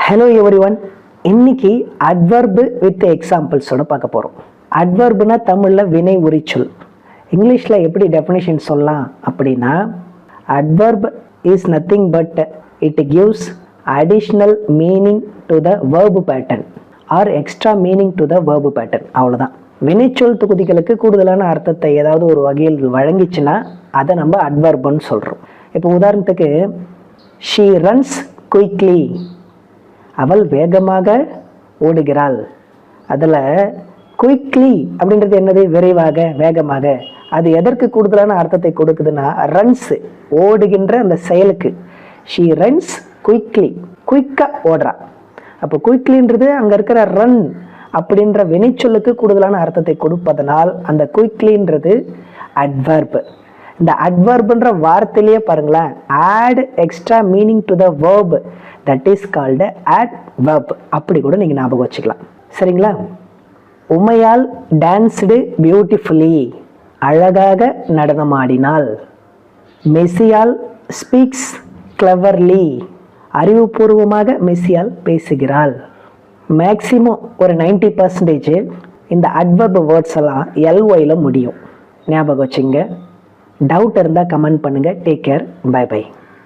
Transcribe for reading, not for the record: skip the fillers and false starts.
Hello everyone, இன்னைக்கு adverb with எக்ஸாம்பிள்ஸோட பார்க்க போகிறோம். அட்வர்புனா தமிழில் வினை உரிச்சொல். இங்கிலீஷில் எப்படி டெஃபினேஷன் சொல்லலாம் அப்படின்னா, adverb is nothing but it gives additional meaning to the verb pattern R extra meaning to the verb pattern. அவ்வளோதான். வினைச்சொல் தொகுதிகளுக்கு கூடுதலான அர்த்தத்தை ஏதாவது ஒரு வகையில் வழங்கிச்சுன்னா அதை நம்ம அட்வர்புன்னு சொல்கிறோம். இப்போ உதாரணத்துக்கு, ஷீ ரன்ஸ் குயிக்லி, அவள் வேகமாக ஓடுகிறாள். அதில் குயிக்லி அப்படின்றது என்னது? விரைவாக, வேகமாக. அது எதற்கு கூடுதலான அர்த்தத்தை கொடுக்குதுன்னா, ரன்ஸ் ஓடுகின்ற அந்த செயலுக்கு. ஷீ ரன்ஸ் குயிக்லி, குயிக்காக ஓடுறா. அப்போ குயிக்லின்றது அங்கே இருக்கிற ரன் அப்படின்ற வினைச்சொல்லுக்கு கூடுதலான அர்த்தத்தை கொடுப்பதனால் அந்த குயிக்லின்றது அட்வர்ப். இந்த அட்வர்ப்ன்ற வார்த்தையிலேயே பாருங்களேன், add extra meaning to the verb, that is called adverb. அப்படி கூட நீங்கள் ஞாபகம் வச்சுக்கலாம். சரிங்களா? உமையால் டான்ஸ்டு பியூட்டிஃபுல்லி, அழகாக நடனமாடினாள். மெஸ்ஸியால் ஸ்பீக்ஸ் கிளவர்லி, அறிவுபூர்வமாக மெஸ்ஸியால் பேசுகிறாள். மேக்சிமம் ஒரு 90% இந்த அட்வர்ப் வேர்ட்ஸ் எல்லாம் LYல முடியும். ஞாபகம் வச்சுங்க. டவுட் இருந்தால் கமெண்ட் பண்ணுங்கள். Take care. Bye by.